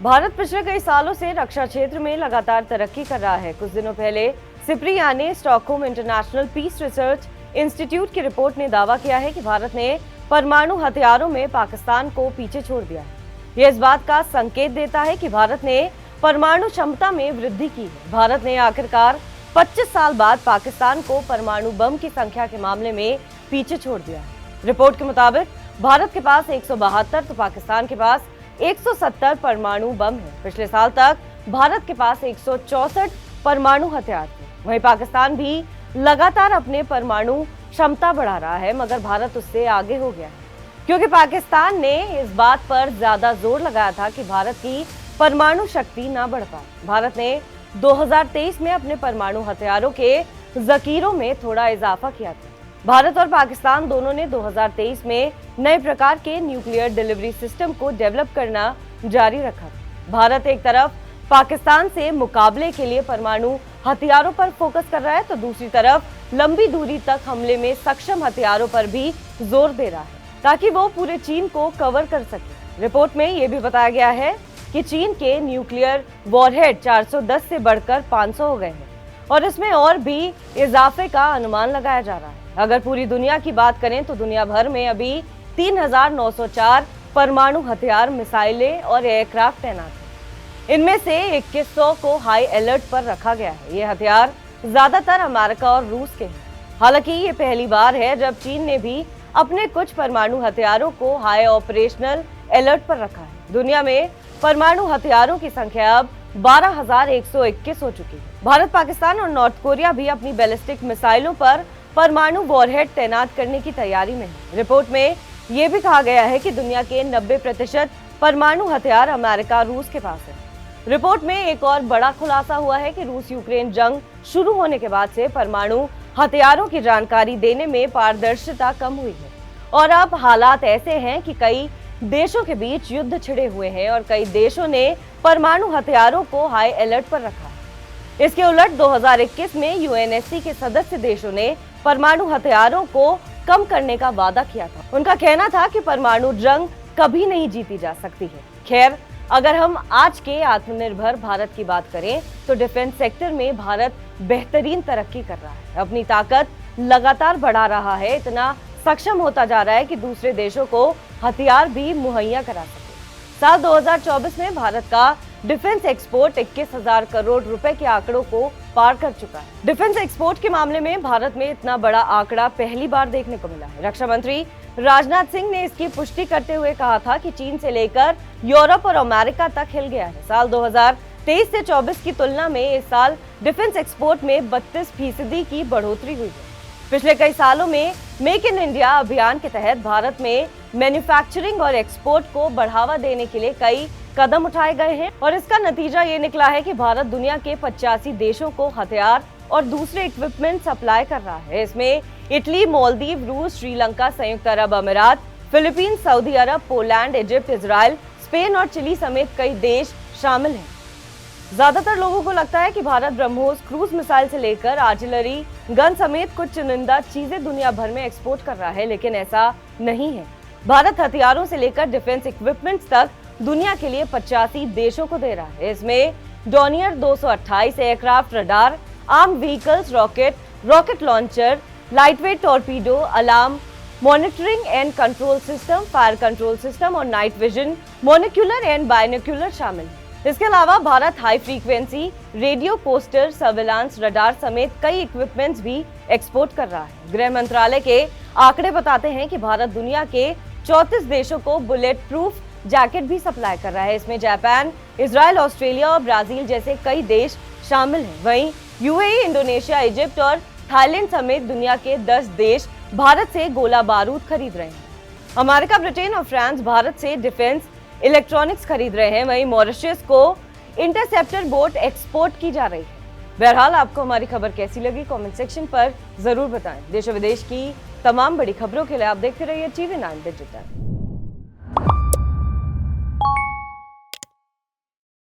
भारत पिछले कई सालों से रक्षा क्षेत्र में लगातार तरक्की कर रहा है। कुछ दिनों पहले सिप्री यानी Stockholm International Peace Research Institute की रिपोर्ट ने दावा किया है कि भारत ने परमाणु हथियारों में पाकिस्तान को पीछे छोड़ दिया है। यह इस बात का संकेत देता है कि भारत ने परमाणु क्षमता में वृद्धि की है। भारत ने आखिरकार 25 साल बाद पाकिस्तान को परमाणु बम की संख्या के मामले में पीछे छोड़ दिया है। रिपोर्ट के मुताबिक भारत के पास 172 तो पाकिस्तान के पास 170 परमाणु बम है। पिछले साल तक भारत के पास 164 परमाणु हथियार थे। वहीं पाकिस्तान भी लगातार अपने परमाणु क्षमता बढ़ा रहा है, मगर भारत उससे आगे हो गया है, क्योंकि पाकिस्तान ने इस बात पर ज्यादा जोर लगाया था कि भारत की परमाणु शक्ति ना बढ़ पाए। भारत ने 2023 में अपने परमाणु हथियारों के जखीरों में थोड़ा इजाफा किया था। भारत और पाकिस्तान दोनों ने 2023 में नए प्रकार के न्यूक्लियर डिलीवरी सिस्टम को डेवलप करना जारी रखा। भारत एक तरफ पाकिस्तान से मुकाबले के लिए परमाणु हथियारों पर फोकस कर रहा है, तो दूसरी तरफ लंबी दूरी तक हमले में सक्षम हथियारों पर भी जोर दे रहा है, ताकि वो पूरे चीन को कवर कर सके। रिपोर्ट में यह भी बताया गया है कि चीन के न्यूक्लियर वॉरहेड 410 से बढ़कर 500 हो गए हैं और इसमें और भी इजाफे का अनुमान लगाया जा रहा है। अगर पूरी दुनिया की बात करें तो दुनिया भर में अभी 3904 परमाणु हथियार, मिसाइलें और एयरक्राफ्ट तैनात हैं। इनमें से 2100 को हाई अलर्ट पर रखा गया है। ये हथियार ज्यादातर अमेरिका और रूस के हैं। हालांकि ये पहली बार है जब चीन ने भी अपने कुछ परमाणु हथियारों को हाई ऑपरेशनल अलर्ट पर रखा है। दुनिया में परमाणु हथियारों की संख्या अब 12,121 हो चुकी है। भारत, पाकिस्तान और नॉर्थ कोरिया भी अपनी बैलिस्टिक मिसाइलों पर परमाणु वॉरहेड तैनात करने की तैयारी में है। रिपोर्ट में यह भी कहा गया है कि दुनिया के 90% परमाणु हथियार अमेरिका, रूस के पास है। रिपोर्ट में एक और बड़ा खुलासा हुआ है कि रूस यूक्रेन जंग शुरू होने के बाद से परमाणु हथियारों की जानकारी देने में पारदर्शिता कम हुई है और अब हालात ऐसे हैं कि कई देशों के बीच युद्ध छिड़े हुए हैं और कई देशों ने परमाणु हथियारों को हाई अलर्ट पर रखा है। इसके उलट 2021 में यूएनएससी के सदस्य देशों ने परमाणु हथियारों को कम करने का वादा किया था। उनका कहना था कि परमाणु जंग कभी नहीं जीती जा सकती है। खैर, अगर हम आज के आत्मनिर्भर भारत की बात करें तो डिफेंस सेक्टर में भारत बेहतरीन तरक्की कर रहा है, अपनी ताकत लगातार बढ़ा रहा है, इतना सक्षम होता जा रहा है कि दूसरे देशों को हथियार भी मुहैया करा सके। साल 2024 में भारत का डिफेंस एक्सपोर्ट 21,000 करोड़ रुपए के आंकड़ों को पार कर चुका है। डिफेंस एक्सपोर्ट के मामले में भारत में इतना बड़ा आंकड़ा पहली बार देखने को मिला है। रक्षा मंत्री राजनाथ सिंह ने इसकी पुष्टि करते हुए कहा था कि चीन से लेकर यूरोप और अमेरिका तक हिल गया है। साल 2023 से 24 की तुलना में इस साल डिफेंस एक्सपोर्ट में 32% की बढ़ोतरी हुई है। पिछले कई सालों में मेक इन इंडिया अभियान के तहत भारत में मैन्युफैक्चरिंग और एक्सपोर्ट को बढ़ावा देने के लिए कई कदम उठाए गए हैं और इसका नतीजा ये निकला है कि भारत दुनिया के 85 देशों को हथियार और दूसरे इक्विपमेंट सप्लाई कर रहा है। इसमें इटली, मालदीव, रूस, श्रीलंका, संयुक्त अरब अमीरात, फिलीपींस, सऊदी अरब, पोलैंड, इजिप्ट, इजराइल, स्पेन और चिली समेत कई देश शामिल हैं। ज्यादातर लोगों को लगता है कि भारत ब्रह्मोस क्रूज मिसाइल से लेकर आर्टिलरी गन समेत कुछ चुनिंदा चीजें दुनिया भर में एक्सपोर्ट कर रहा है, लेकिन ऐसा नहीं है। भारत हथियारों से लेकर डिफेंस इक्विपमेंट्स तक दुनिया के लिए 85 देशों को दे रहा है। इसमें Dornier 228 aircraft, radar, arm vehicles, rocket launcher, lightweight torpedo, alarm monitoring and control system, fire control system और नाइट विजन, मोनिकुलर एंड बायनोकुलर शामिल है। इसके अलावा Bharat high frequency radio, poster, surveillance, radar समेत कई इक्विपमेंट्स भी एक्सपोर्ट कर रहा है। गृह मंत्रालय के आंकड़े बताते हैं कि भारत दुनिया के 34 देशों को बुलेट प्रूफ जैकेट भी सप्लाई कर रहा है। इसमें जापान, इजराइल, ऑस्ट्रेलिया और ब्राजील जैसे कई देश शामिल हैं। वहीं यूएई, इंडोनेशिया, इजिप्ट और थाईलैंड समेत दुनिया के 10 देश भारत से गोला बारूद खरीद रहे हैं। अमेरिका, ब्रिटेन और फ्रांस भारत से डिफेंस इलेक्ट्रॉनिक्स खरीद रहे हैं। वहीं मॉरिशस को इंटरसेप्टर बोट एक्सपोर्ट की जा रही है। बहरहाल, आपको हमारी खबर कैसी लगी कमेंट सेक्शन पर जरूर बताएं। देश और विदेश की तमाम बड़ी खबरों के लिए आप देखते रहिए TV9 डिजिटल।